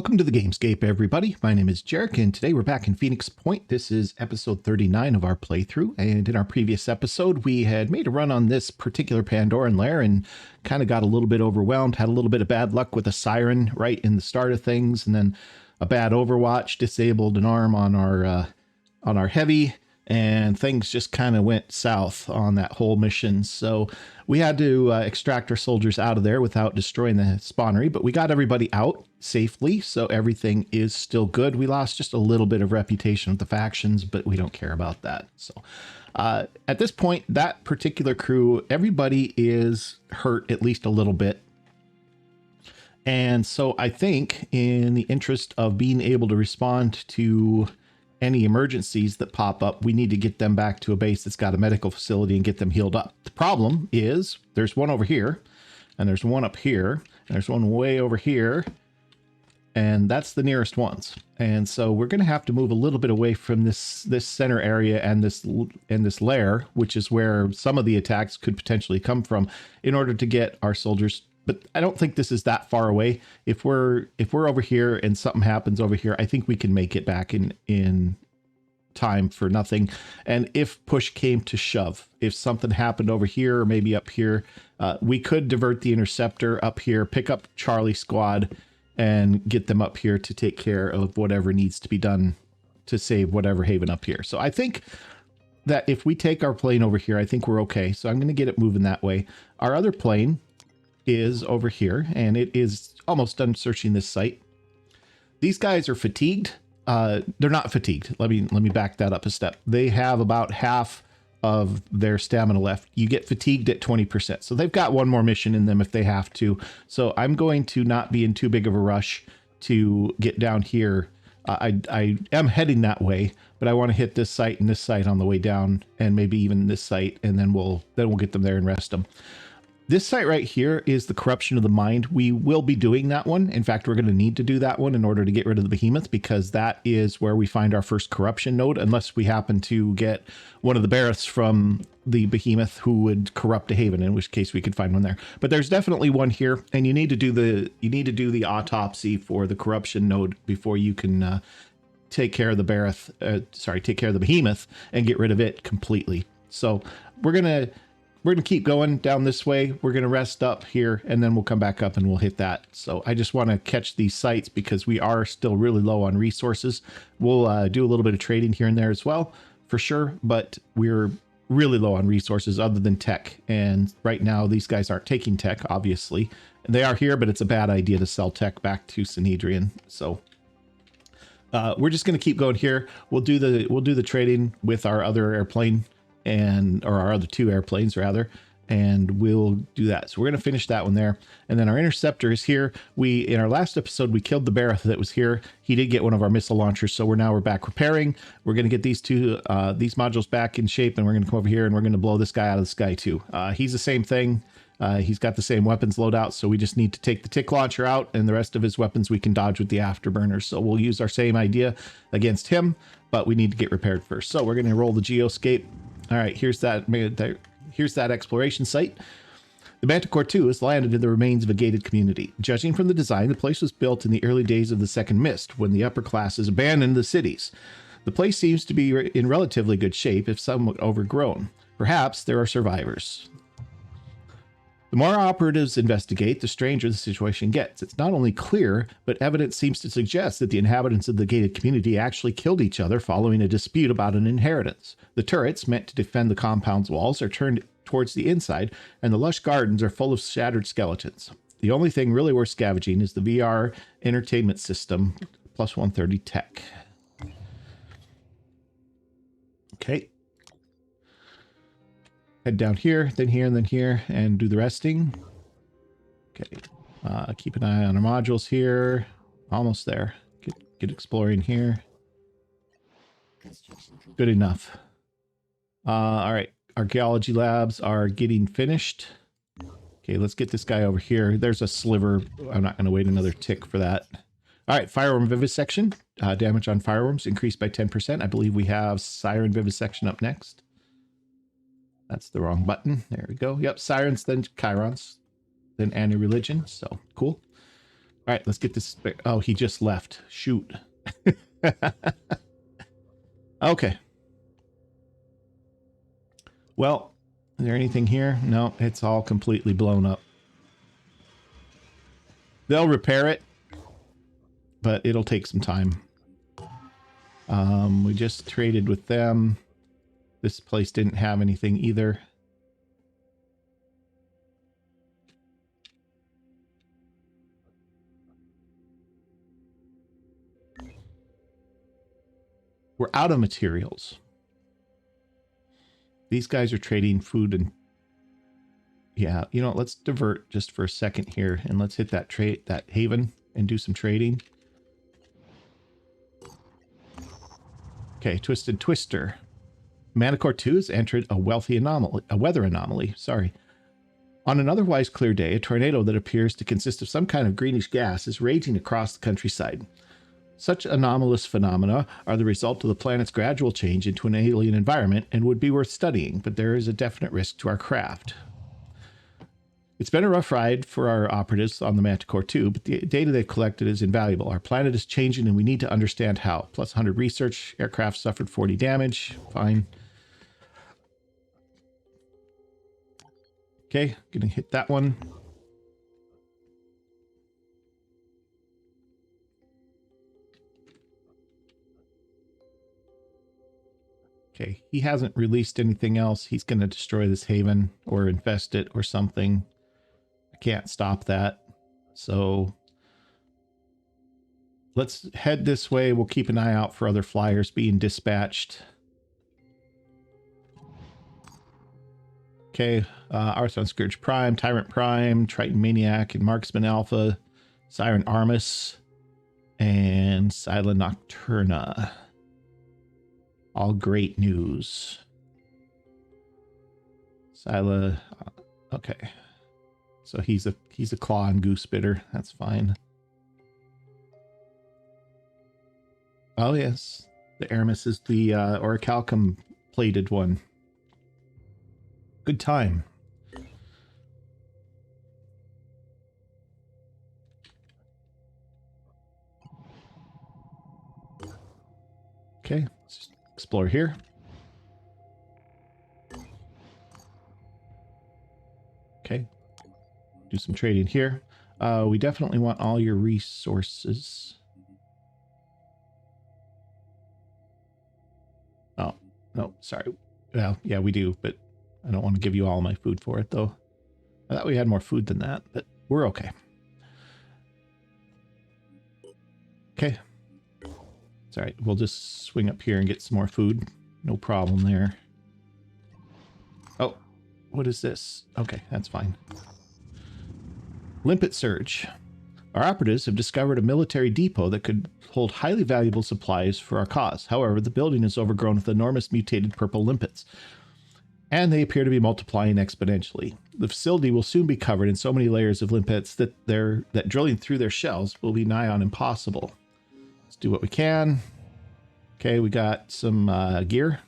Welcome to the Gamescape, everybody. My name is Jeric, and today we're back in Phoenix Point. This is episode 39 of our playthrough, and in our previous episode, we had made a run on this particular Pandoran lair and kind of got a little bit overwhelmed, had a little bit of bad luck with a siren right in the start of things, and then a bad overwatch, disabled an arm on our heavy, and things just kind of went south on that whole mission. So we had to extract our soldiers out of there without destroying the spawnery, but we got everybody out safely, so everything is still good. We lost just a little bit of reputation with the factions, but we don't care about that. So at this point, that particular crew, everybody is hurt at least a little bit. And so I think in the interest of being able to respond to any emergencies that pop up, we need to get them back to a base that's got a medical facility and get them healed up. The problem is there's one over here, and there's one up here, and there's one way over here, and that's the nearest ones. And so we're going to have to move a little bit away from this center area and this lair, which is where some of the attacks could potentially come from, in order to get our soldiers. But I don't think this is that far away. If we're over here and something happens over here, I think we can make it back in time for nothing. And if push came to shove, if something happened over here or maybe up here, we could divert the interceptor up here, pick up Charlie squad, and get them up here to take care of whatever needs to be done to save whatever haven up here. So I think that if we take our plane over here, I think we're okay. So I'm going to get it moving that way. Our other plane is over here, and it is almost done searching this site. These guys are fatigued. They're not fatigued. Let me back that up a step. They have about half of their stamina left. You get fatigued at 20%. So they've got one more mission in them if they have to. So I'm going to not be in too big of a rush to get down here. I am heading that way, but I want to hit this site and this site on the way down, and maybe even this site, and then we'll get them there and rest them. This site right here is the corruption of the mind. We will be doing that one. In fact, we're going to need to do that one in order to get rid of the behemoth, because that is where we find our first corruption node, unless we happen to get one of the barreths from the behemoth who would corrupt a haven, in which case we could find one there. But there's definitely one here, and you need to do the autopsy for the corruption node before you can take care of the take care of the behemoth and get rid of it completely. So we're gonna keep going down this way. We're going to rest up here, and then we'll come back up and we'll hit that. So I just want to catch these sites because we are still really low on resources. We'll do a little bit of trading here and there as well, for sure, but we're really low on resources other than tech. And right now, these guys aren't taking tech, obviously. They are here, but it's a bad idea to sell tech back to Sanhedrian. So we're just going to keep going here. We'll do the trading with our other airplane, or our other two airplanes rather, and we'll do that. So we're going to finish that one there. And then our interceptor is here. In our last episode, we killed the barreth that was here. He did get one of our missile launchers, so we're back repairing. We're going to get these modules back in shape, and we're going to come over here and we're going to blow this guy out of the sky too. He's the same thing. He's got the same weapons loadout, so we just need to take the tick launcher out, and the rest of his weapons we can dodge with the afterburners. So we'll use our same idea against him, but we need to get repaired first. So we're going to roll the geoscape. All right, here's that exploration site. The Manticore 2 has landed in the remains of a gated community. Judging from the design, the place was built in the early days of the Second Mist, when the upper classes abandoned the cities. The place seems to be in relatively good shape, if somewhat overgrown. Perhaps there are survivors. The more operatives investigate, the stranger the situation gets. It's not only clear, but evidence seems to suggest that the inhabitants of the gated community actually killed each other following a dispute about an inheritance. The turrets, meant to defend the compound's walls, are turned towards the inside, and the lush gardens are full of shattered skeletons. The only thing really worth scavenging is the VR entertainment system, plus 130 tech. Okay. Head down here, then here, and then here, and do the resting. Okay. Keep an eye on our modules here. Almost there. Get exploring here. Good enough. All right. Archaeology labs are getting finished. Okay, let's get this guy over here. There's a sliver. I'm not going to wait another tick for that. All right, fireworm vivisection. Damage on fireworms increased by 10%. I believe we have siren vivisection up next. That's the wrong button. There we go. Yep, sirens, then chirons, then anti-religion. So cool. All All right, let's get this. Oh, he just left. Shoot. Okay. Well, is there anything here? No, it's all completely blown up. They'll repair it, but it'll take some time. We just traded with them. This place didn't have anything either. We're out of materials. These guys are trading food and... Yeah, you know, let's divert just for a second here and let's hit that haven and do some trading. Okay, Twisted Twister. Manicore 2 has entered a weather anomaly. Sorry. On an otherwise clear day, a tornado that appears to consist of some kind of greenish gas is raging across the countryside. Such anomalous phenomena are the result of the planet's gradual change into an alien environment and would be worth studying, but there is a definite risk to our craft. It's been a rough ride for our operatives on the Manticore 2, but the data they've collected is invaluable. Our planet is changing and we need to understand how. Plus 100 research. Aircraft suffered 40 damage. Fine. Okay, gonna hit that one. Okay, he hasn't released anything else. He's gonna destroy this haven or infest it or something. Can't stop that. So let's head this way. We'll keep an eye out for other flyers being dispatched. Okay, Arthon Scourge Prime, Tyrant Prime, Triton Maniac, and Marksman Alpha, Siren Armus, and Scylla Nocturna. All great news. Scylla, okay. So he's a claw and goose bitter. That's fine. Oh yes, the Aramis is the orichalcum plated one. Good time. Okay, let's explore here. Okay. Do some trading here. We definitely want all your resources. Oh, no, sorry. Well, yeah, we do, but I don't want to give you all my food for it, though. I thought we had more food than that, but we're okay. Okay. It's all right. We'll just swing up here and get some more food. No problem there. Oh, what is this? Okay, that's fine. Limpet Surge. Our operatives have discovered a military depot that could hold highly valuable supplies for our cause. However, the building is overgrown with enormous mutated purple limpets, and they appear to be multiplying exponentially. The facility will soon be covered in so many layers of limpets that drilling through their shells will be nigh on impossible. Let's do what we can. Okay, we got some gear.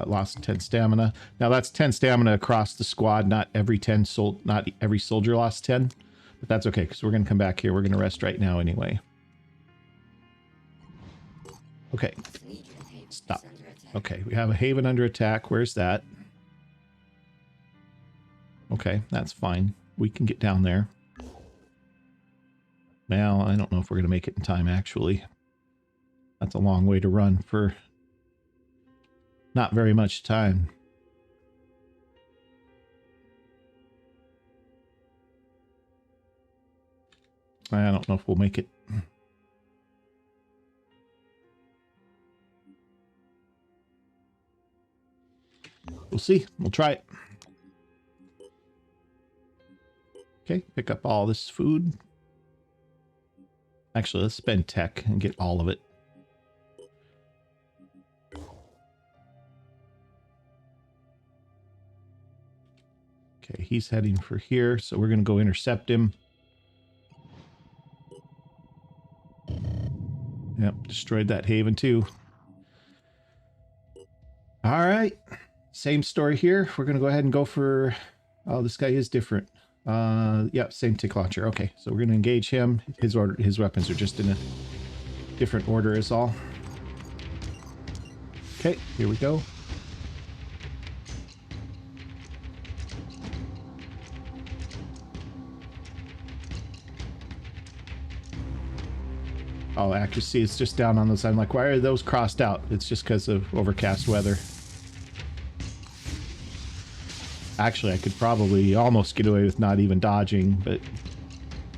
Lost 10 stamina. Now that's 10 stamina across the squad, not every not every soldier lost 10, but that's okay because we're going to come back here. We're going to rest right now anyway. Okay. Stop. Okay, we have a haven under attack. Where's that? Okay, that's fine. We can get down there. Well, I don't know if we're going to make it in time, actually. That's a long way to run for not very much time. I don't know if we'll make it. We'll see. We'll try it. Okay, pick up all this food. Actually, let's spend tech and get all of it. Okay, he's heading for here, so we're going to go intercept him. Yep, destroyed that haven too. All right, same story here. We're going to go ahead and go for... Oh, this guy is different. Yeah, same tick launcher. Okay, so we're going to engage him. His weapons are just in a different order is all. Okay, here we go. Oh, accuracy is just down on those. I'm like, why are those crossed out? It's just because of overcast weather. Actually, I could probably almost get away with not even dodging, but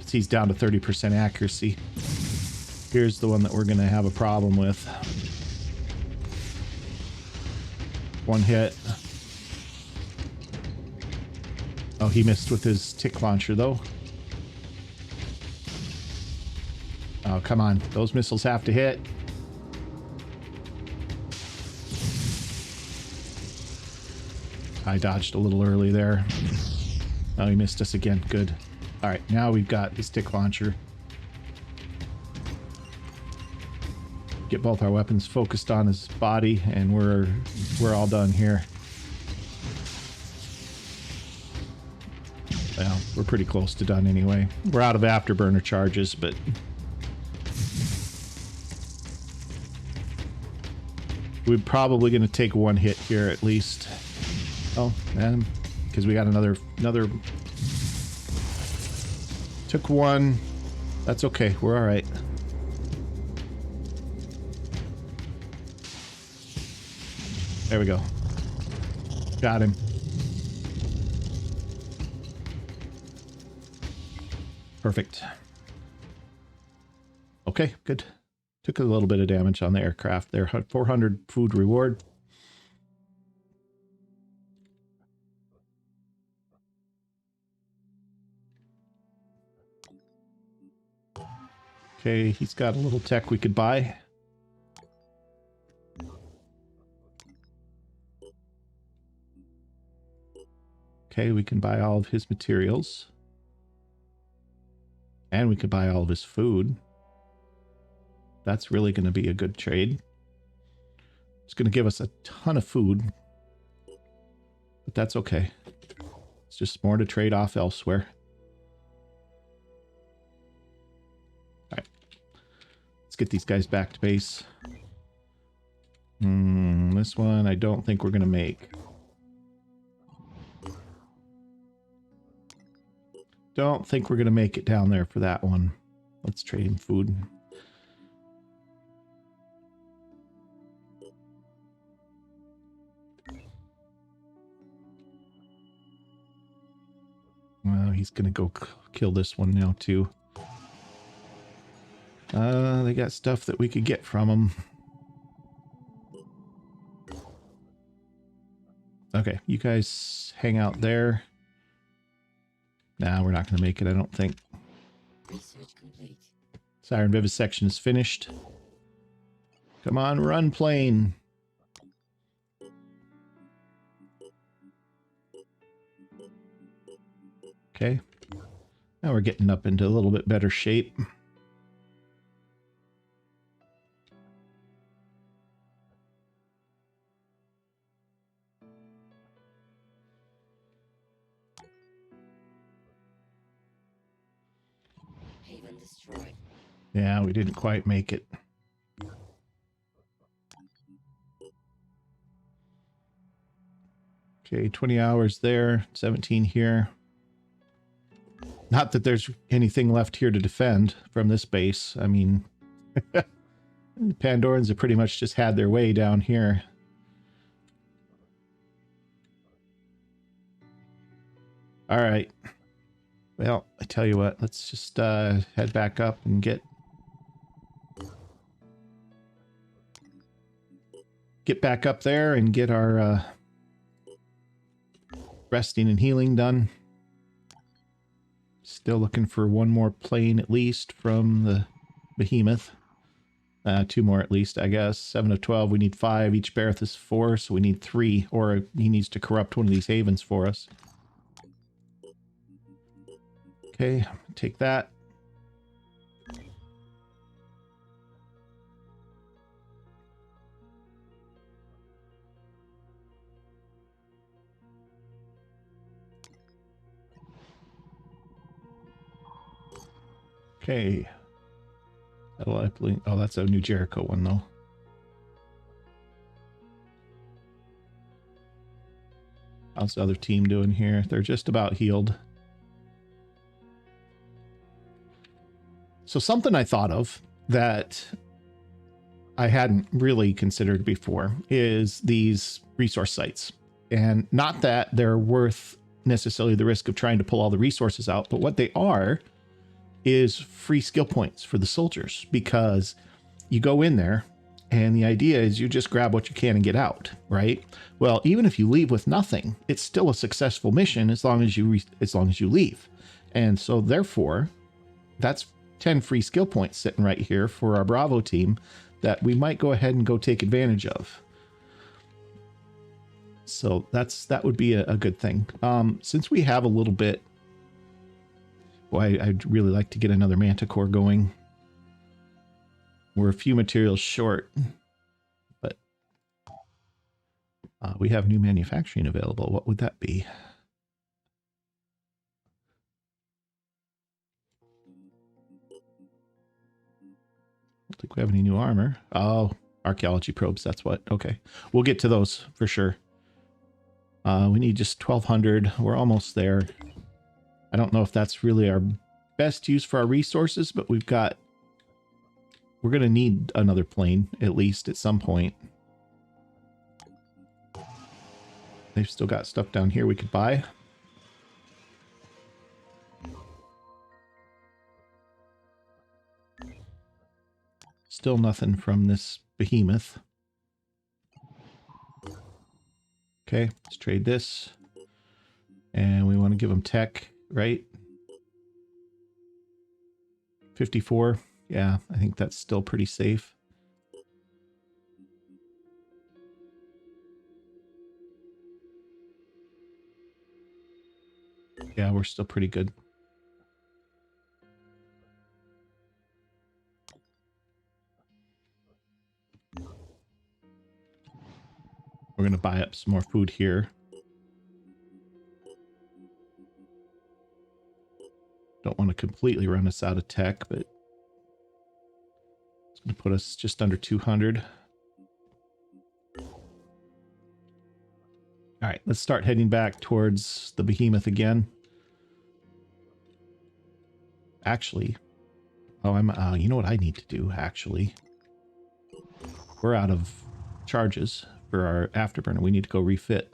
he's down to 30% accuracy. Here's the one that we're going to have a problem with. One hit. Oh, he missed with his tick launcher, though. Oh, come on. Those missiles have to hit. I dodged a little early there. Oh, he missed us again. Good. All right, now we've got his tick launcher. Get both our weapons focused on his body, and we're all done here. Well, we're pretty close to done anyway. We're out of afterburner charges, but we're probably going to take one hit here at least. Oh, man, because we got another. Took one. That's okay. We're all right. There we go. Got him. Perfect. Okay, good. Took a little bit of damage on the aircraft there. 400 food reward. Okay, he's got a little tech we could buy. Okay, we can buy all of his materials. And we could buy all of his food. That's really going to be a good trade. It's going to give us a ton of food. But that's okay. It's just more to trade off elsewhere. Alright. Let's get these guys back to base. This one I don't think we're going to make. Don't think we're going to make it down there for that one. Let's trade him food. Well, he's going to go kill this one now, too. They got stuff that we could get from him. Okay, you guys hang out there. Nah, we're not going to make it, I don't think. Research complete. Siren vivisection is finished. Come on, run, plane. Okay. Now we're getting up into a little bit better shape. Haven destroyed. Yeah, we didn't quite make it. Okay, 20 hours there, 17 here. Not that there's anything left here to defend from this base. I mean, the Pandorans have pretty much just had their way down here. All right. Well, I tell you what, let's just head back up and get back up there and get our resting and healing done. Still looking for one more plane at least from the behemoth. 2 more at least, I guess. 7 of 12. We need 5. Each Barreth is 4, so we need 3. Or he needs to corrupt one of these havens for us. Okay, take that. Okay. Satellite link. Oh, that's a new Jericho one, though. How's the other team doing here? They're just about healed. So something I thought of that I hadn't really considered before is these resource sites. And not that they're worth necessarily the risk of trying to pull all the resources out, but what they are is free skill points for the soldiers, because you go in there and the idea is you just grab what you can and get out, right? Well, even if you leave with nothing, it's still a successful mission as long as you leave. And so therefore, that's 10 free skill points sitting right here for our Bravo team that we might go ahead and go take advantage of. So that would be a good thing. Since we have a little bit, well, I'd really like to get another Manticore going. We're a few materials short, but we have new manufacturing available. What would that be? I don't think we have any new armor. Oh, archaeology probes. That's what. Okay. We'll get to those for sure. We need just 1,200. We're almost there. I don't know if that's really our best use for our resources, but we're going to need another plane, at least at some point. They've still got stuff down here we could buy. Still nothing from this behemoth. Okay, let's trade this. And we want to give them tech, right? 54. Yeah, I think that's still pretty safe. Yeah, we're still pretty good. We're going to buy up some more food here. Don't want to completely run us out of tech, but it's going to put us just under 200. All right, let's start heading back towards the behemoth again. Actually, you know what I need to do, actually? We're out of charges for our afterburner. We need to go refit.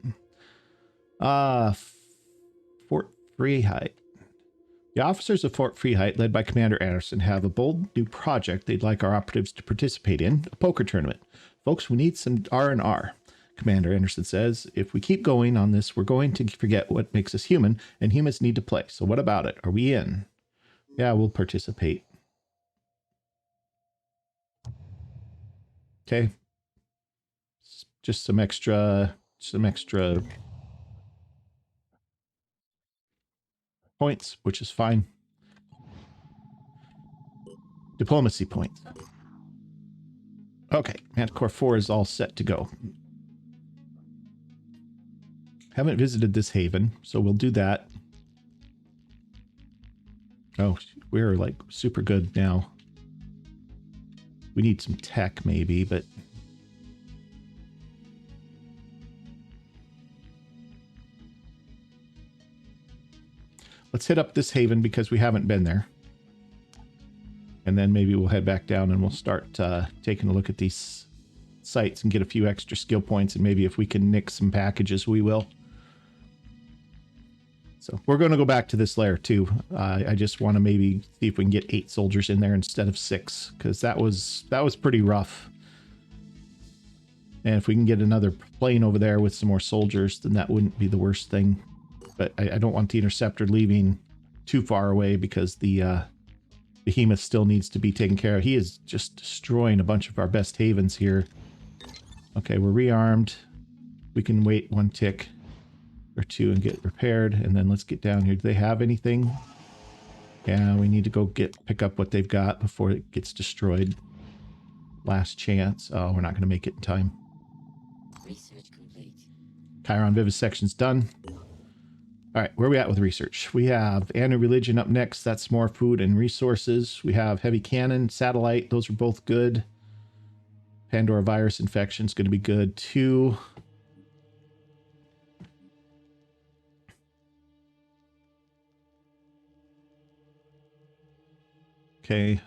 Fort Freeheit. The officers of Fort Freeheit, led by Commander Anderson, have a bold new project they'd like our operatives to participate in, a poker tournament. Folks, we need some R&R. Commander Anderson says, if we keep going on this, we're going to forget what makes us human, and humans need to play. So what about it? Are we in? Yeah, we'll participate. Okay. Just some extra points, which is fine. Diplomacy points. Okay, Manticore 4 is all set to go. Haven't visited this haven, so we'll do that. Oh, we're like super good now. We need some tech maybe, but let's hit up this haven because we haven't been there. And then maybe we'll head back down and we'll start taking a look at these sites and get a few extra skill points. And maybe if we can nick some packages, we will. So we're going to go back to this lair too. I just want to maybe see if we can get 8 soldiers in there instead of 6, because that was pretty rough. And if we can get another plane over there with some more soldiers, then that wouldn't be the worst thing. But I don't want the interceptor leaving too far away, because the behemoth still needs to be taken care of. He is just destroying a bunch of our best havens here. Okay, we're rearmed. We can wait 1 tick or 2 and get repaired, and then let's get down here. Do they have anything? Yeah, we need to go pick up what they've got before it gets destroyed. Last chance. Oh, we're not going to make it in time. Research complete. Chiron vivisection's done. All right, where are we at with research? We have Anu Religion up next. That's more food and resources. We have Heavy Cannon, Satellite. Those are both good. Pandora Virus Infection is going to be good too. Okay.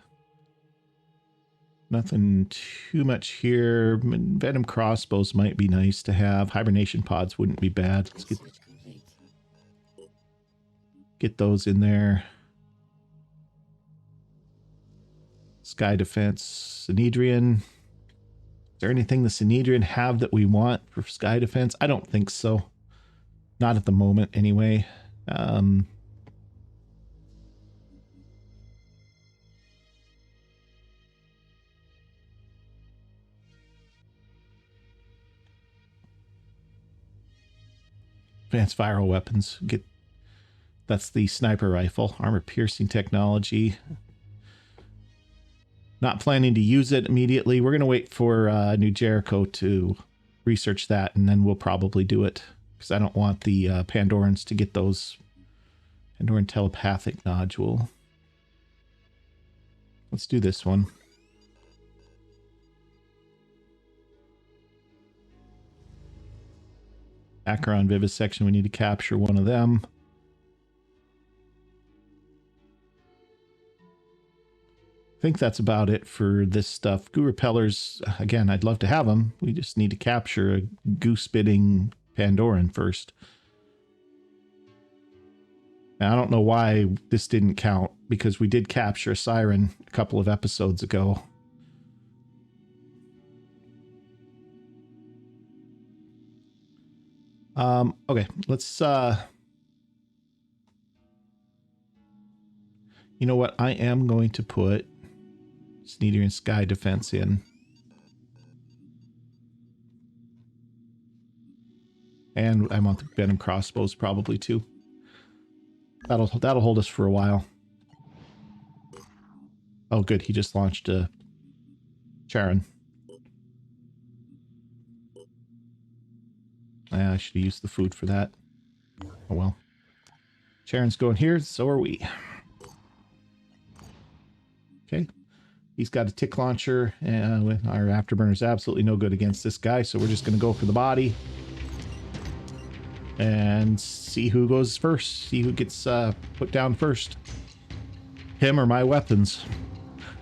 Nothing too much here. Venom crossbows might be nice to have. Hibernation pods wouldn't be bad. Let's get those in there. Sky Defense, Synedrian. Is there anything the Synedrian have that we want for Sky Defense? I don't think so. Not at the moment, anyway. Advanced viral weapons. That's the sniper rifle. Armor piercing technology. Not planning to use it immediately. We're going to wait for New Jericho to research that, and then we'll probably do it. Because I don't want the Pandorans to get those. Pandoran telepathic nodule. Let's do this one. Acheron Vivisection, we need to capture one of them. I think that's about it for this stuff. Goo Repellers, again, I'd love to have them. We just need to capture a goo-spitting Pandoran first. Now, I don't know why this didn't count, because we did capture a Siren a couple of episodes ago. Okay, let's, you know what? I am going to put Synedrian Sky Defense in. And I want the Venom crossbows probably too. That'll hold us for a while. Oh, good. He just launched a Charon. I should have used the food for that. Oh well. Charon's going here, so are we. Okay. He's got a tick launcher, and our afterburner's absolutely no good against this guy, so we're just going to go for the body. And see who goes first. See who gets put down first. Him or my weapons.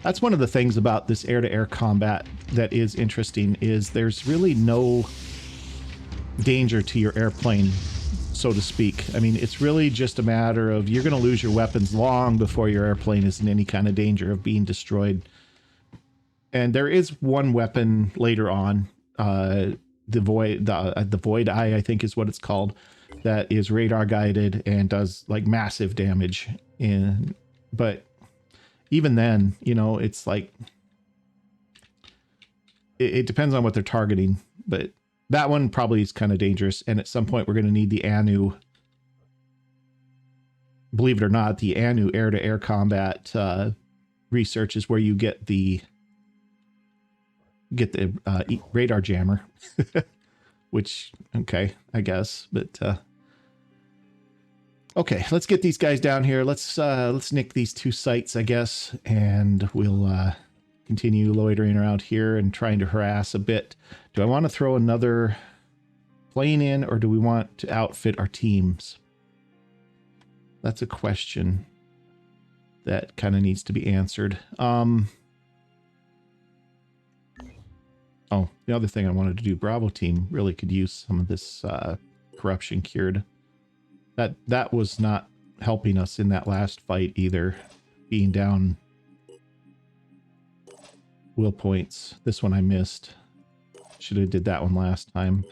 That's one of the things about this air-to-air combat that is interesting, is there's really no danger to your airplane, so to speak. I mean, it's really just a matter of you're going to lose your weapons long before your airplane is in any kind of danger of being destroyed. And there is one weapon later on, the Void Eye, I think is what it's called, that is radar guided and does like massive damage. But even then, you know, it's like it depends on what they're targeting. But that one probably is kind of dangerous. And at some point, we're going to need the Anu. Believe it or not, the Anu air-to-air combat research is where you get the radar jammer. Which, okay, I guess. But okay, let's get these guys down here. Let's nick these two sites, I guess, and we'll continue loitering around here and trying to harass a bit. Do I want to throw another plane in, or do we want to outfit our teams? That's a question that kind of needs to be answered. Oh, the other thing I wanted to do, Bravo team really could use some of this corruption cured. That was not helping us in that last fight either, being down will points. This one I missed. Should have did that one last time.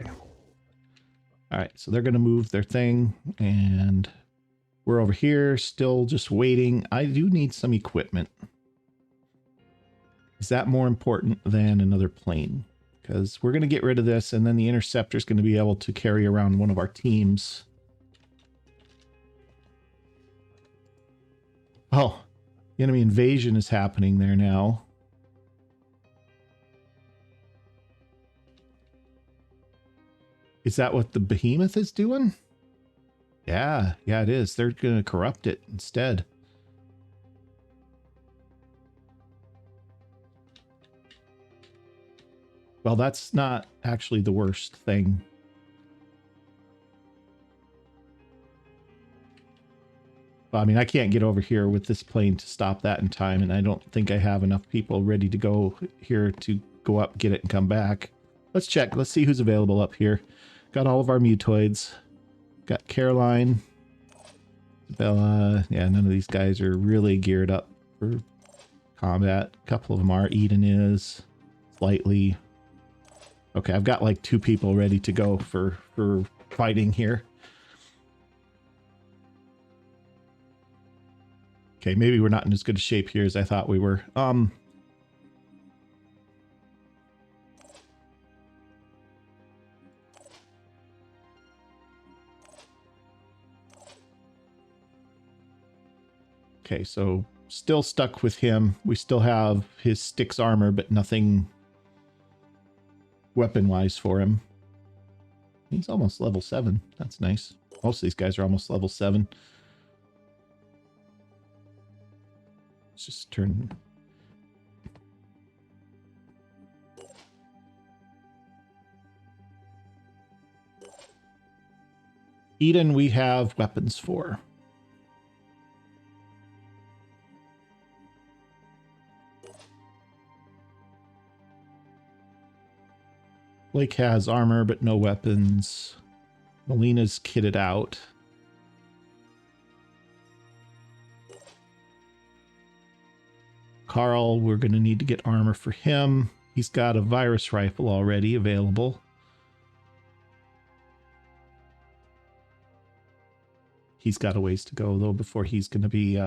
Okay. All right, so they're going to move their thing, and we're over here still just waiting. I do need some equipment. Is that more important than another plane? Because we're going to get rid of this, and then the Interceptor is going to be able to carry around one of our teams. Oh, the enemy invasion is happening there now. Is that what the behemoth is doing? Yeah, it is. They're going to corrupt it instead. Well, that's not actually the worst thing. Well, I mean, I can't get over here with this plane to stop that in time, and I don't think I have enough people ready to go here to go up, get it, and come back. Let's check. Let's see who's available up here. Got all of our mutoids. Got Caroline. Bella. Yeah, none of these guys are really geared up for combat. A couple of them are. Eden is. Slightly. Okay, I've got like 2 people ready to go for fighting here. Okay, maybe we're not in as good a shape here as I thought we were. Okay, so still stuck with him. We still have his Styx armor, but nothing weapon-wise for him. He's almost level 7. That's nice. Most of these guys are almost level 7. Let's just turn... Eden, we have weapons for. Blake has armor, but no weapons. Melina's kitted out. Carl, we're going to need to get armor for him. He's got a virus rifle already available. He's got a ways to go, though, before he's going to be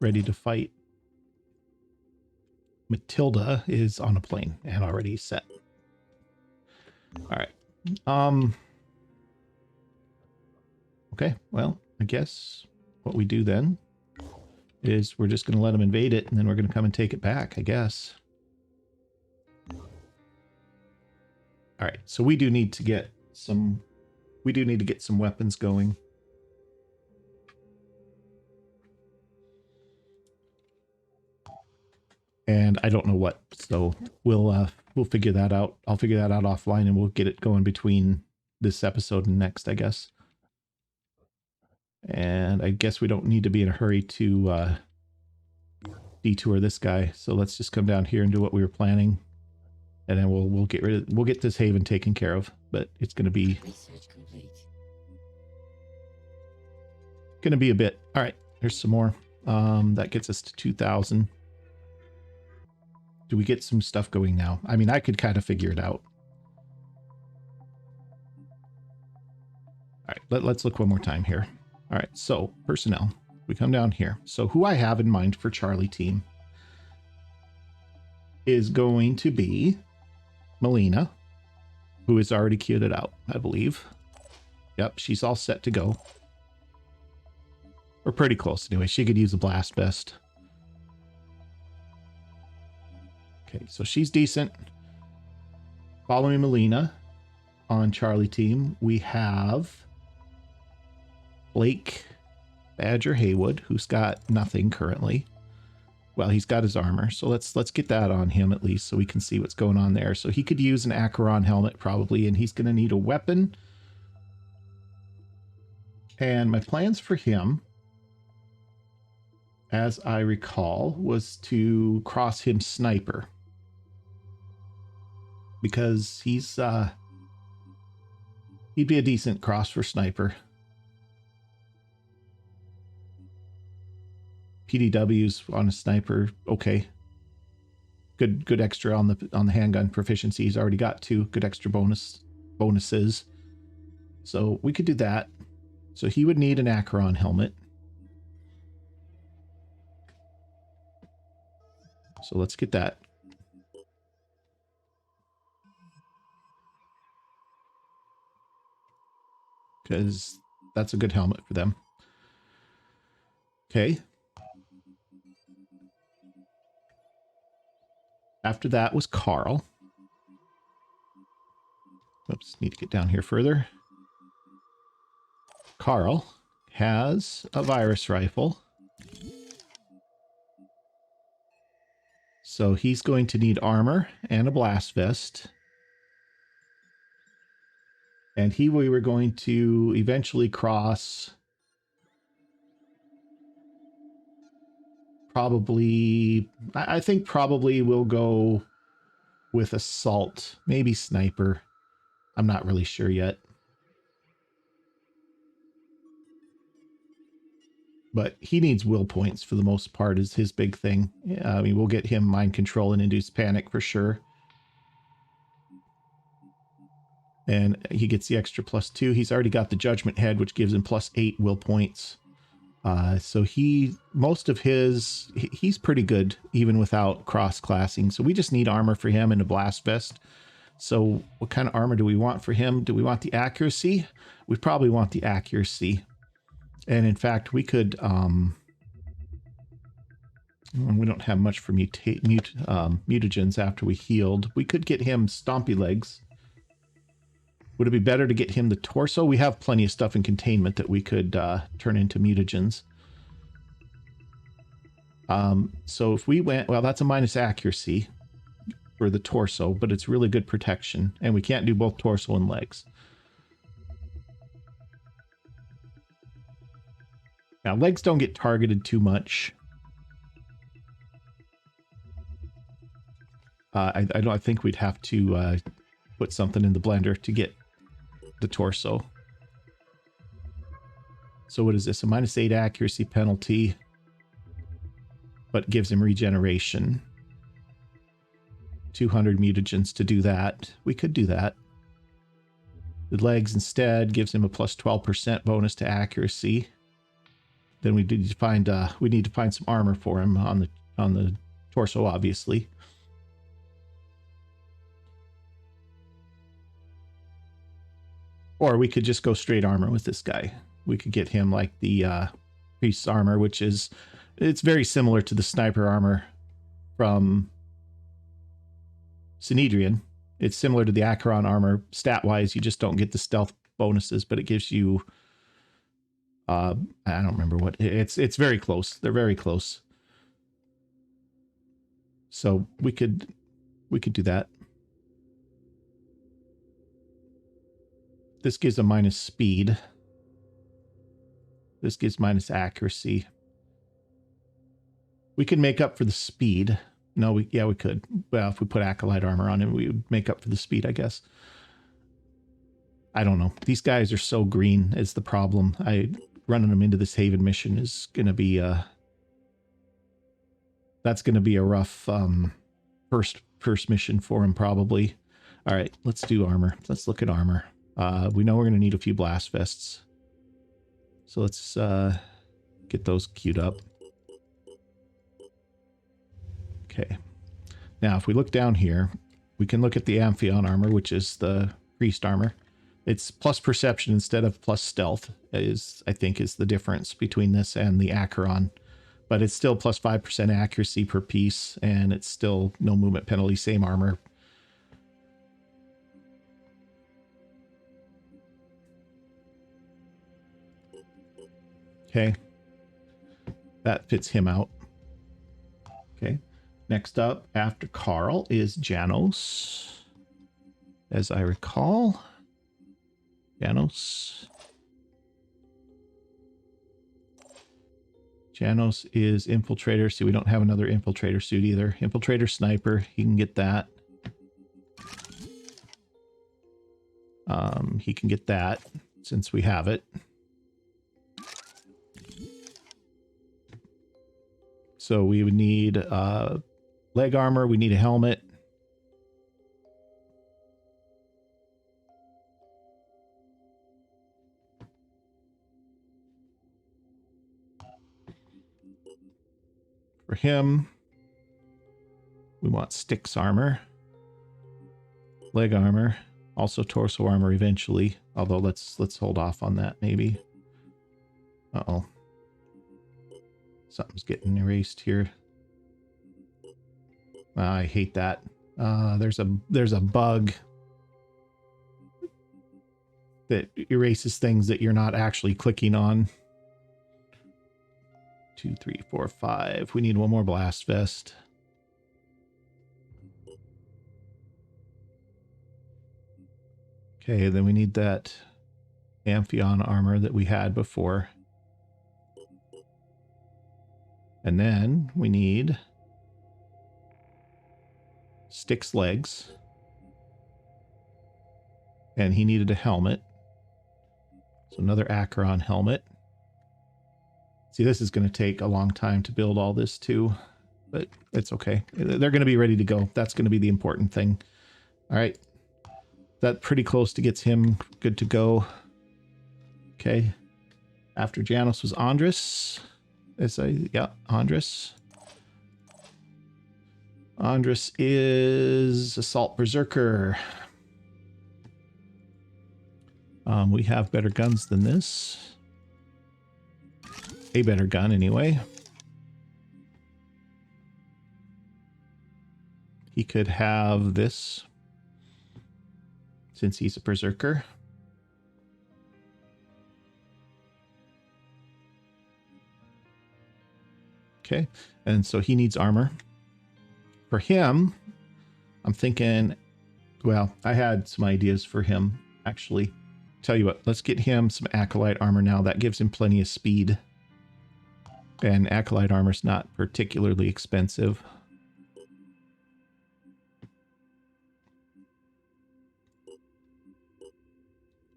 ready to fight. Matilda is on a plane and already set. All right. Okay, well, I guess what we do then is we're just going to let them invade it, and then we're going to come and take it back, I guess. All right, so we do need to get some weapons going. And I don't know what, so we'll figure that out. I'll figure that out offline, and we'll get it going between this episode and next, I guess. And I guess we don't need to be in a hurry to detour this guy. So let's just come down here and do what we were planning, and then we'll get this haven taken care of. But it's going to be a bit. All right, there's some more. That gets us to 2,000. Do we get some stuff going now? I mean, I could kind of figure it out. All right, let's look one more time here. All right, so personnel. We come down here. So who I have in mind for Charlie team is going to be Melina, who is already queued it out, I believe. Yep, she's all set to go. Or pretty close anyway. She could use a blast vest. Okay, so she's decent. Following Melina on Charlie team, we have Blake Badger Haywood, who's got nothing currently. Well, he's got his armor, so let's get that on him at least so we can see what's going on there. So he could use an Acheron helmet probably, and he's going to need a weapon. And my plans for him, as I recall, was to cross him sniper. Because he'd be a decent cross for sniper. PDW's on a sniper, okay. Good extra on the handgun proficiency. He's already got 2 good extra bonuses. So we could do that. So he would need an Acheron helmet. So let's get that. Because that's a good helmet for them. Okay. After that was Carl. Oops, need to get down here further. Carl has a virus rifle. So he's going to need armor and a blast vest. And we were going to eventually cross probably, I think probably we'll go with assault, maybe sniper. I'm not really sure yet. But he needs will points for the most part is his big thing. I mean, we'll get him mind control and induce panic for sure. And he gets the extra +2. He's already got the judgment head, which gives him +8 will points. So most of he's pretty good even without cross-classing. So we just need armor for him and a blast vest. So what kind of armor do we want for him? Do we want the accuracy? We probably want the accuracy. And in fact, we could, we don't have much for mutagens after we healed. We could get him stompy legs. Would it be better to get him the torso? We have plenty of stuff in containment that we could turn into mutagens. So if we went, well, that's a minus accuracy for the torso, but it's really good protection. And we can't do both torso and legs. Now, legs don't get targeted too much. I think we'd have to put something in the blender to get the torso. So what is this? A -8 accuracy penalty, but gives him regeneration. 200 mutagens to do that. We could do that. The legs instead gives him a +12% bonus to accuracy. Then we need to find some armor for him on the torso, obviously. Or we could just go straight armor with this guy. We could get him like the priest's armor, which it's very similar to the sniper armor from Synedrian. It's similar to the Acheron armor stat-wise. You just don't get the stealth bonuses, but it gives you I don't remember what it's very close. They're very close. So we could do that. This gives a minus speed. This gives minus accuracy. We could make up for the speed. No, we could. Well, if we put acolyte armor on him, we would make up for the speed, I guess. I don't know. These guys are so green is the problem. Running them into this Haven mission is going to be that's going to be a rough first mission for him probably. All right, let's do armor. Let's look at armor. We know we're going to need a few blast vests. So let's get those queued up. Okay. Now, if we look down here, we can look at the Amphion armor, which is the priest armor. It's plus perception instead of plus stealth, I think is the difference between this and the Acheron. But it's still plus 5% accuracy per piece, and it's still no movement penalty, same armor. Okay. That fits him out. Okay. Next up, after Carl, is Janos. As I recall. Janos is infiltrator, so we don't have another infiltrator suit either. Infiltrator sniper, he can get that. He can get that since we have it. So we would need leg armor, we need a helmet. For him, we want Styx armor, leg armor, also torso armor eventually. Although let's hold off on that maybe. Uh-oh. Something's getting erased here. I hate that. There's a bug. that erases things that you're not actually clicking on. 2, 3, 4, 5. We need one more blast vest. Okay, then we need that Amphion armor that we had before. And then we need Stick's legs. And he needed a helmet. So another Acheron helmet. See, this is going to take a long time to build all this too, but it's okay. They're going to be ready to go. That's going to be the important thing. All right. That pretty close to gets him good to go. Okay. After Janos was Andres. Yeah, Andres. Andres is Assault Berserker. We have better guns than this. A better gun, anyway. He could have this, since he's a Berserker. Okay, and so he needs armor. For him, I'm thinking, well, I had some ideas for him, actually. Tell you what, let's get him some Acolyte armor now. That gives him plenty of speed. And Acolyte armor's not particularly expensive.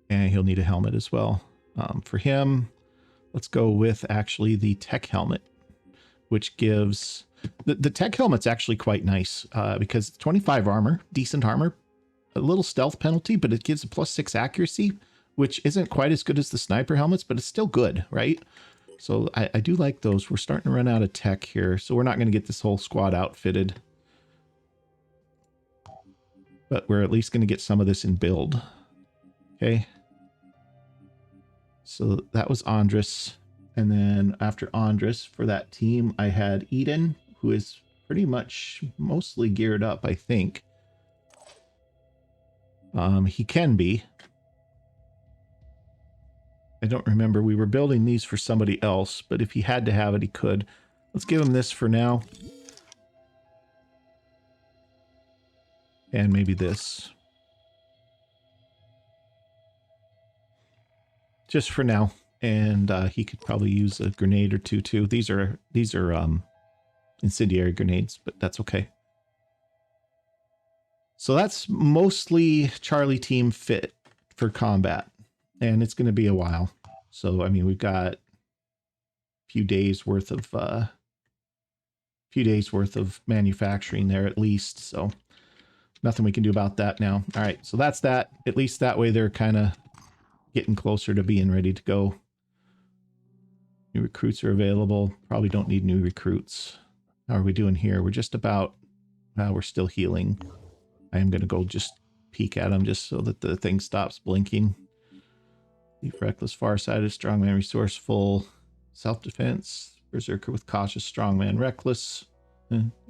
And he'll need a helmet as well. For him, let's go with actually the tech helmet, which gives... The tech helmet's actually quite nice because 25 armor, decent armor, a little stealth penalty, but it gives a +6 accuracy, which isn't quite as good as the sniper helmets, but it's still good, right? So I do like those. We're starting to run out of tech here, so we're not going to get this whole squad outfitted. But we're at least going to get some of this in build. Okay. So that was Andres. And then after Andres, for that team, I had Eden, who is pretty much mostly geared up, I think. He can be. I don't remember. We were building these for somebody else, but if he had to have it, he could. Let's give him this for now. And maybe this. Just for now. And he could probably use a grenade or two too. These are incendiary grenades, but that's okay. So that's mostly Charlie team fit for combat. And it's going to be a while. So, I mean, we've got a few days worth of manufacturing there at least. So nothing we can do about that now. All right. So that's that. At least that way they're kind of getting closer to being ready to go. New recruits are available. Probably don't need new recruits. How are we doing here? We're just about, we're still healing. I am going to go just peek at them just so that the thing stops blinking. Thief, reckless, farsighted, strongman, resourceful, self-defense, berserker with cautious, strongman, reckless.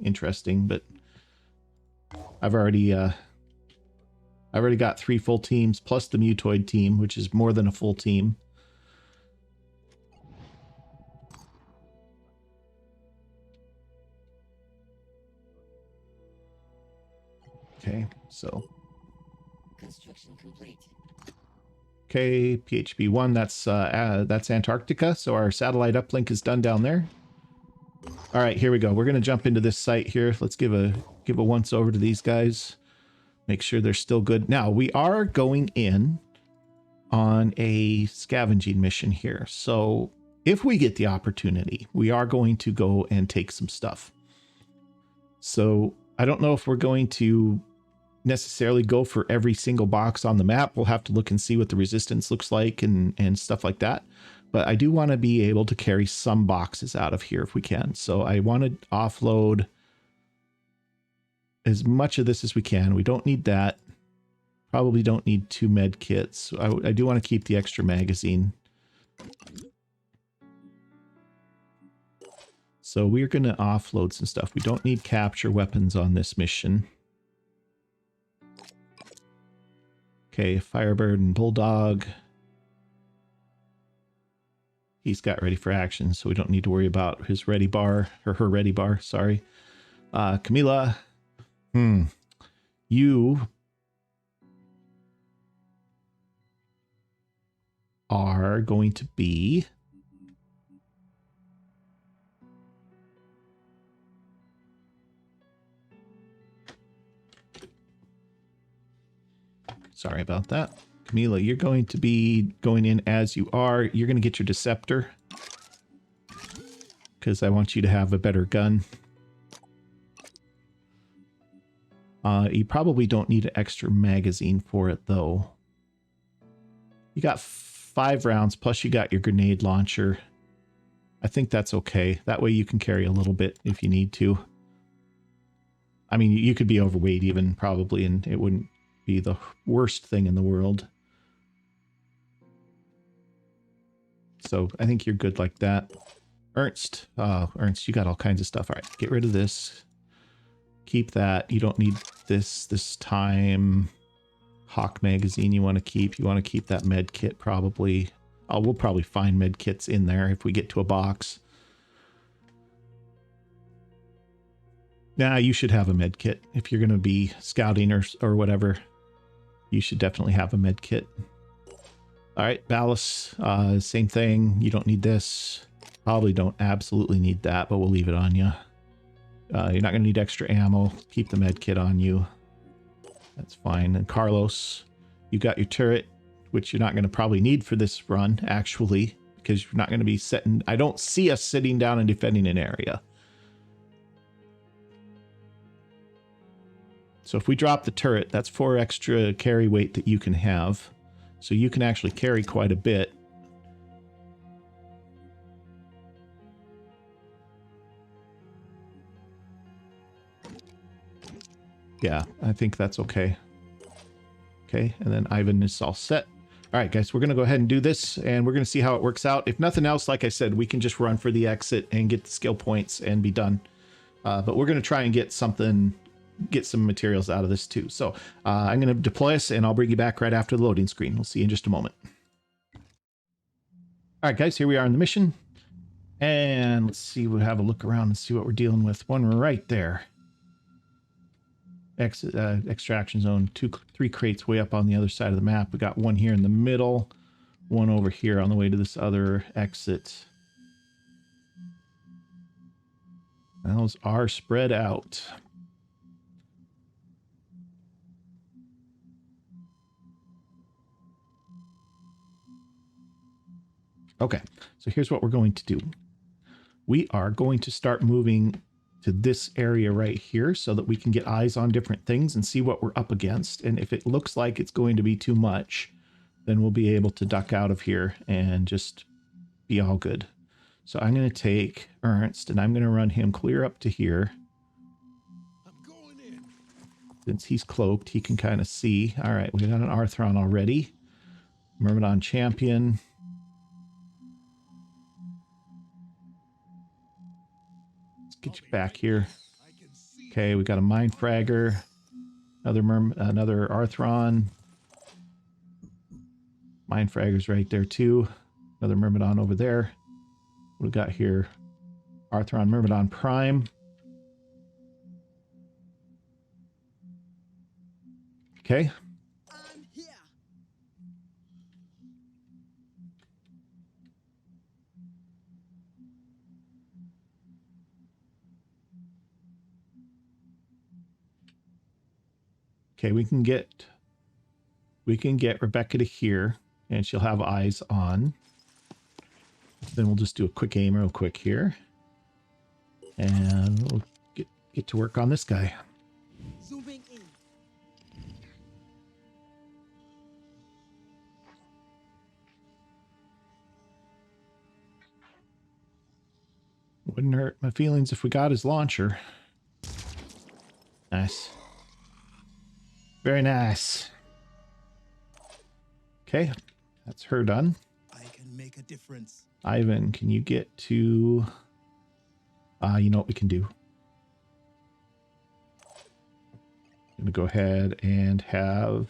Interesting, but I've already got 3 full teams plus the mutoid team, which is more than a full team. Okay, so Construction complete. okay, PHP 1, that's Antarctica, so our satellite uplink is done down there. All right, here we go. We're going to jump into this site here. Let's give a once over to these guys. Make sure they're still good. Now, we are going in on a scavenging mission here. So if we get the opportunity, we are going to go and take some stuff. So I don't know if we're going to necessarily go for every single box on the map. We'll have to look and see what the resistance looks like and stuff like that. But I do want to be able to carry some boxes out of here if we can. So I want to offload as much of this as we can. We don't need that. Probably don't need 2 med kits. I do want to keep the extra magazine. So we're going to offload some stuff. We don't need capture weapons on this mission. Okay, Firebird and Bulldog. He's got ready for action, so we don't need to worry about his ready bar, or her ready bar, sorry. Camila, you are going to be sorry about that. Camila, you're going to be going in as you are. You're going to get your Deceptor because I want you to have a better gun. You probably don't need an extra magazine for it, though. You got 5 rounds, plus you got your grenade launcher. I think that's okay. That way you can carry a little bit if you need to. I mean, you could be overweight even, probably, and it wouldn't be the worst thing in the world. So I think you're good like that. Ernst. Ernst, you got all kinds of stuff. All right, get rid of this. Keep that. You don't need this time. Hawk magazine you want to keep. You want to keep that med kit probably. Oh, we'll probably find med kits in there if we get to a box. Nah, you should have a med kit. If you're going to be scouting or whatever, you should definitely have a med kit. All right, ballast, same thing. You don't need this. Probably don't absolutely need that, but we'll leave it on you. You're not going to need extra ammo. Keep the med kit on you. That's fine. And Carlos, you got your turret, which you're not going to probably need for this run, actually, because you're not going to be setting... I don't see us sitting down and defending an area. So if we drop the turret, that's 4 extra carry weight that you can have. So you can actually carry quite a bit. Yeah, I think that's okay. Okay, and then Ivan is all set. All right, guys, we're going to go ahead and do this, and we're going to see how it works out. If nothing else, like I said, we can just run for the exit and get the skill points and be done. But we're going to try and get some materials out of this too. So I'm going to deploy us, and I'll bring you back right after the loading screen. We'll see you in just a moment. All right, guys, here we are in the mission. And let's see, we'll have a look around and see what we're dealing with. One right there. Extraction zone, 3 crates way up on the other side of the map. We got one here in the middle, one over here on the way to this other exit. Those are spread out. Okay, so here's what we're going to do. We are going to start moving to this area right here so that we can get eyes on different things and see what we're up against. And if it looks like it's going to be too much, then we'll be able to duck out of here and just be all good. So I'm going to take Ernst and I'm going to run him clear up to here. I'm going in. Since he's cloaked, he can kind of see. All right, we got an Arthron already. Myrmidon champion. Get you back here. Okay, we got a Mind Fragger, another Arthron. Mind Fragger's right there too. Another Myrmidon over there. What we got here? Arthron Myrmidon Prime. Okay. I'm here. Okay, we can get Rebecca to here, and she'll have eyes on. Then we'll just do a quick aim real quick here. And we'll get to work on this guy. Zooming in. Wouldn't hurt my feelings if we got his launcher. Nice. Very nice. Okay, that's her done. I can make a difference. Ivan, can you get to... you know what we can do? I'm going to go ahead and have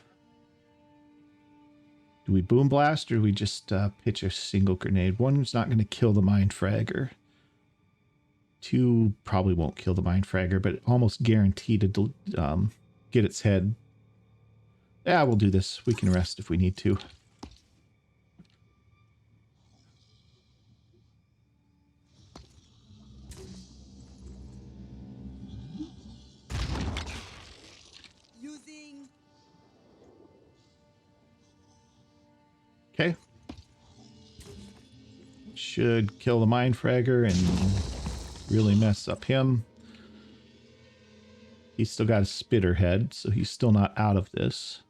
Do we boom blast or do we just pitch a single grenade? One's not going to kill the mind fragger. Two probably won't kill the mind fragger, but almost guaranteed to get its head. Yeah, we'll do this. We can rest if we need to. Using. Okay. Should kill the mind fragger and really mess up him. He's still got a spitter head, so he's still not out of this.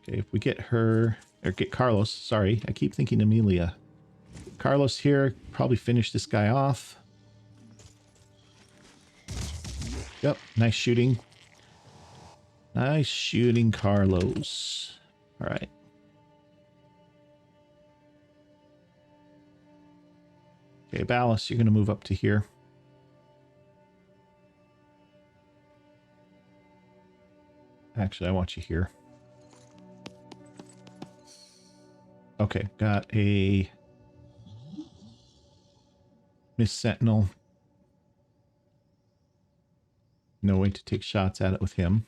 Okay, if we get her, or get Carlos, sorry, I keep thinking Amelia. Carlos here, probably finish this guy off. Yep, nice shooting. Nice shooting, Carlos. All right. Okay, Ballast, you're going to move up to here. Actually, I want you here. Okay, got a Miss Sentinel. No way to take shots at it with him.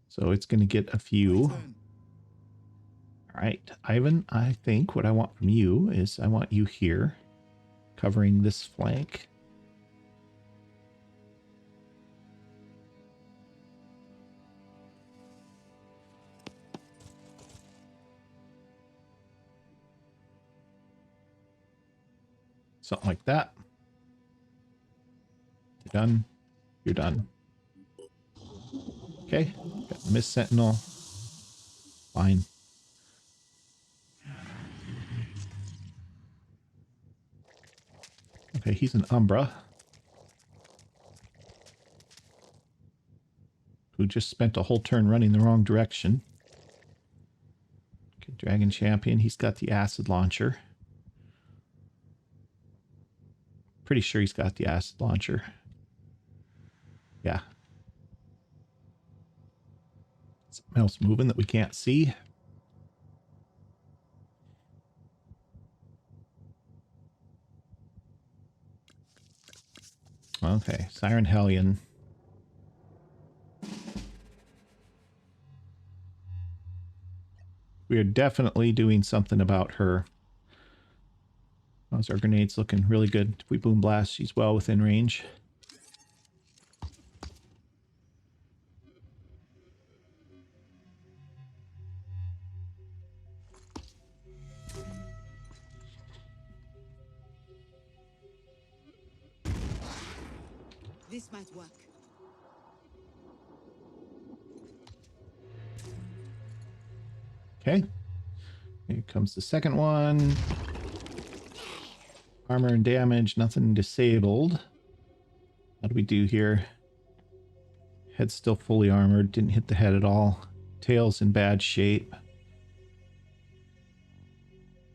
So it's going to get a few. All right, Ivan, I think what I want from you is I want you here, covering this flank. Something like that. You're done. You're done. Okay, got the Miss Sentinel. Fine. Okay, he's an Umbra. Who just spent a whole turn running the wrong direction. Okay, Dragon Champion, he's got the acid launcher. Pretty sure he's got the acid launcher. Yeah. Something else moving that we can't see. Okay, Siren Hellion. We are definitely doing something about her. How's our grenades looking? Really good. If we boom blast, she's well within range. This might work. Okay. Here comes the second one. Armor and damage, nothing disabled. How do we do here? Head's still fully armored, didn't hit the head at all. Tail's in bad shape.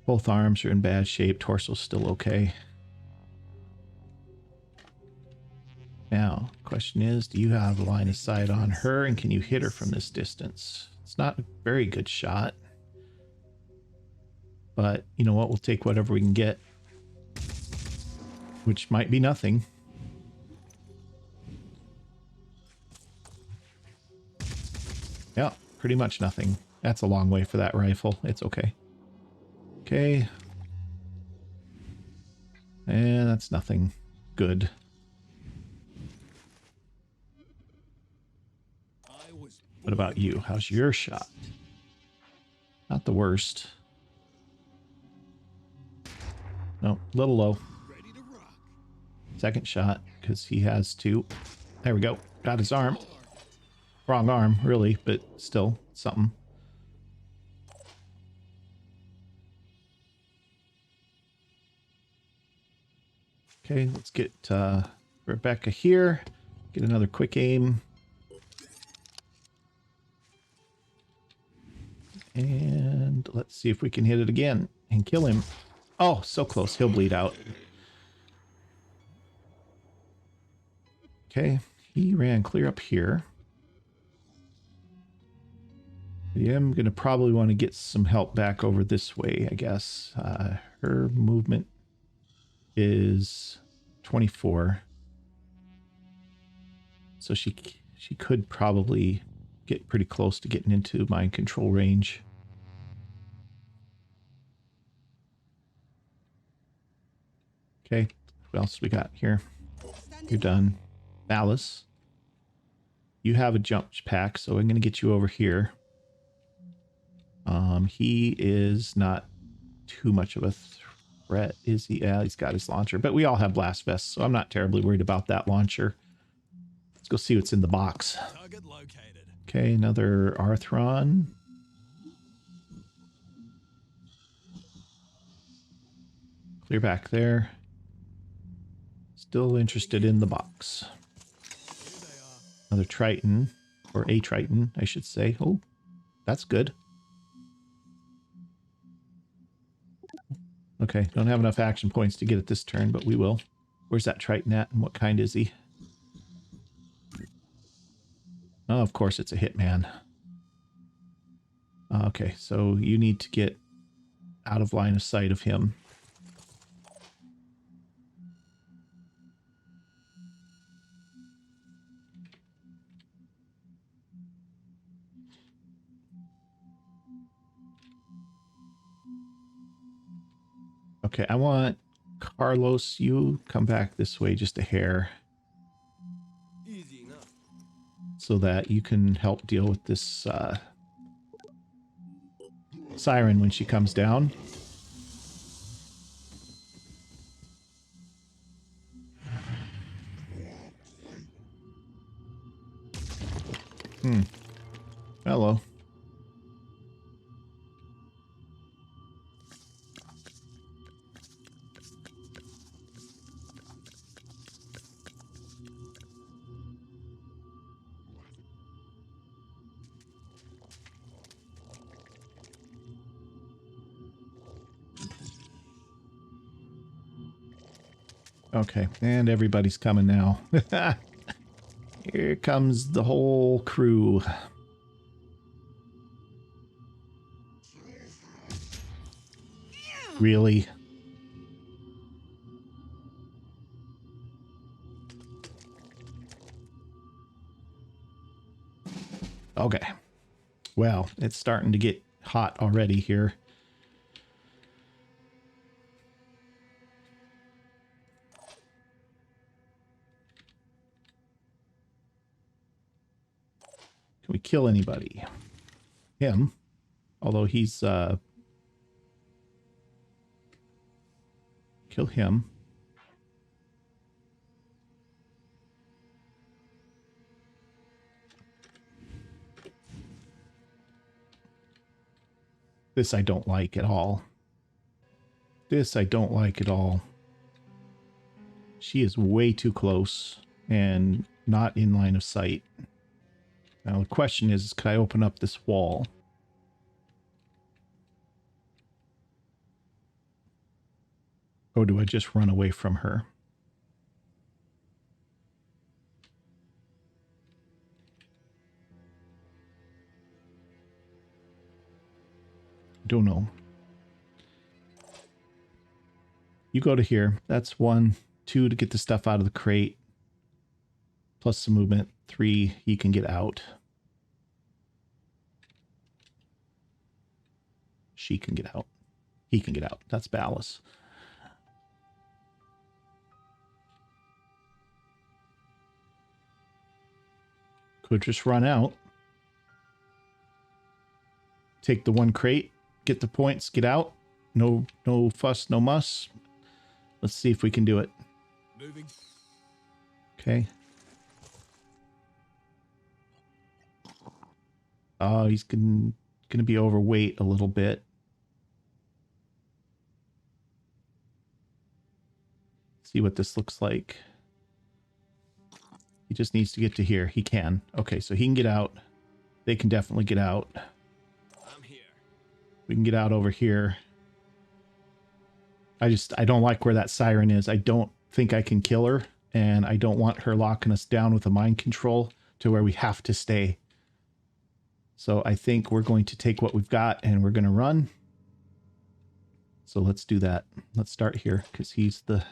Both arms are in bad shape, torso's still okay. Now, question is, do you have a line of sight on her and can you hit her from this distance? It's not a very good shot. But you know what, we'll take whatever we can get. Which might be nothing. Yeah, pretty much nothing. That's a long way for that rifle. It's okay. Okay. And that's nothing good. What about you? How's your shot? Not the worst. No, a little low. Second shot, because he has two. There we go. Got his arm. Wrong arm, really, but still something. Okay, let's get Rebecca here. Get another quick aim. And let's see if we can hit it again and kill him. Oh, so close. He'll bleed out. Okay, he ran clear up here. I am going to probably want to get some help back over this way, I guess. Her movement is 24. So she could probably get pretty close to getting into mind control range. Okay, what else we got here? You're done. Malice, you have a jump pack, so I'm going to get you over here. He is not too much of a threat, is he? Yeah, he's got his launcher, but we all have blast vests, so I'm not terribly worried about that launcher. Let's go see what's in the box. Target located. Okay, another Arthron. Clear back there. Still interested in the box. Here they are. Another Triton, or a Triton, I should say. Oh, that's good. Okay, don't have enough action points to get it this turn, but we will. Where's that Triton at, and what kind is he? Oh, of course it's a hitman. Okay, so you need to get out of line of sight of him. Okay, I want Carlos, you come back this way just a hair Easy enough. so that you can help deal with this siren when she comes down. Hello. Okay, and everybody's coming now. Here comes the whole crew. Really? Okay. Well, it's starting to get hot already here. Can we kill anybody? Him. Although he's kill him. This I don't like at all. This I don't like at all. She is way too close and not in line of sight. Now the question is, could I open up this wall? Or do I just run away from her? Don't know. You go to here. That's 1, 2 to get the stuff out of the crate. Plus some movement. 3, he can get out. She can get out. He can get out. That's Ballas. Could just run out. Take the 1 crate. Get the points. Get out. No fuss, no muss. Let's see if we can do it. Moving. Okay. Oh, he's gonna be overweight a little bit. See what this looks like. He just needs to get to here. He can. Okay, so he can get out. They can definitely get out. I'm here. We can get out over here. I don't like where that siren is. I don't think I can kill her, and I don't want her locking us down with a mind control to where we have to stay. So I think we're going to take what we've got and we're going to run. So let's do that. Let's start here because he's the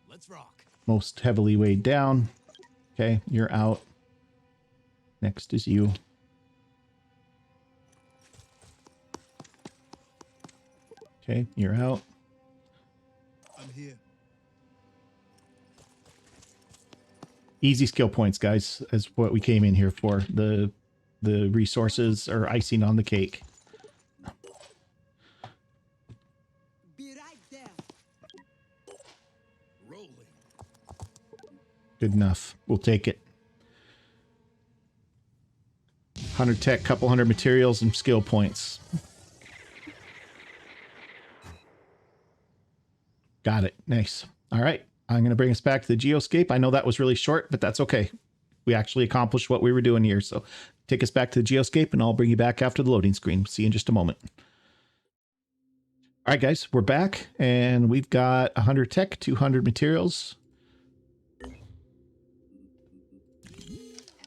Let's rock. most heavily weighed down. Okay, you're out. Next is you. Okay, you're out. I'm here. Easy skill points, guys, is what we came in here for. The resources are icing on the cake. Be right there. Rolling. Good enough. We'll take it. 100 tech, couple hundred materials, and skill points. Got it. Nice. All right. I'm going to bring us back to the geoscape. I know that was really short, but that's okay. We actually accomplished what we were doing here. So take us back to the geoscape and I'll bring you back after the loading screen. See you in just a moment. All right, guys, we're back and we've got 100 tech, 200 materials.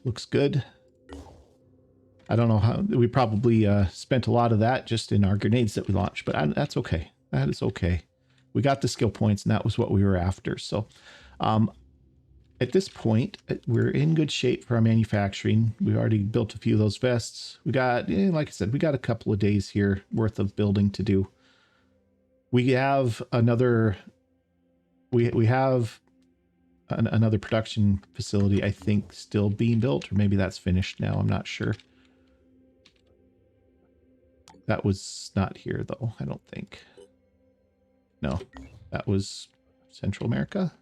Looks good. I don't know how we probably spent a lot of that just in our grenades that we launched, but that's okay. That is okay. We got the skill points and that was what we were after. So at this point, we're in good shape for our manufacturing. We already built a few of those vests. We got, like I said, we got a couple of days here worth of building to do. We have another, we have another production facility, I think, still being built, or maybe that's finished now. I'm not sure. That was not here though, I don't think. No, that was Central America.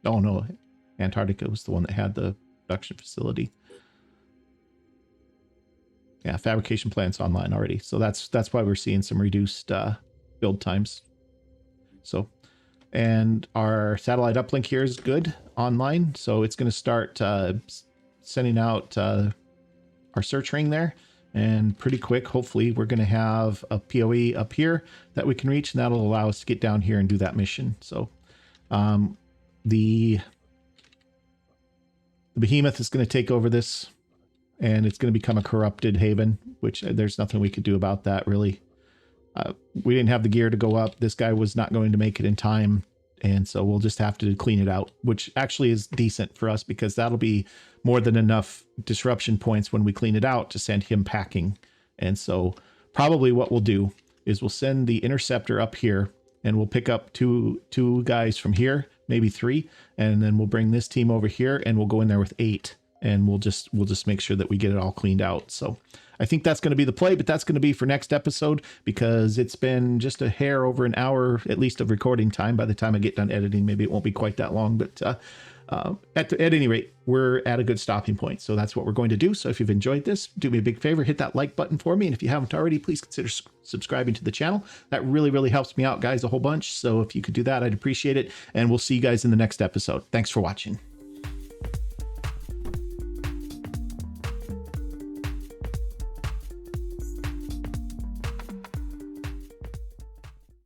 Oh no, Antarctica was the one that had the production facility. Yeah, fabrication plant's online already. So that's why we're seeing some reduced build times. So, and our satellite uplink here is good online. So it's going to start sending out our search ring there. And pretty quick, hopefully, we're going to have a PoE up here that we can reach, and that'll allow us to get down here and do that mission. So the behemoth is going to take over this, and it's going to become a corrupted haven, which there's nothing we could do about that, really. We didn't have the gear to go up. This guy was not going to make it in time, and so we'll just have to clean it out, which actually is decent for us because that'll be more than enough disruption points when we clean it out to send him packing. And so probably what we'll do is we'll send the interceptor up here and we'll pick up two guys from here, maybe 3, and then we'll bring this team over here and we'll go in there with 8, and we'll just make sure that we get it all cleaned out. So I think that's going to be the play, but that's going to be for next episode because it's been just a hair over an hour, at least, of recording time. By the time I get done editing, maybe it won't be quite that long, but at any rate, we're at a good stopping point. So that's what we're going to do. So if you've enjoyed this, do me a big favor, hit that like button for me. And if you haven't already, please consider subscribing to the channel. That really, really helps me out, guys, a whole bunch. So if you could do that, I'd appreciate it. And we'll see you guys in the next episode. Thanks for watching.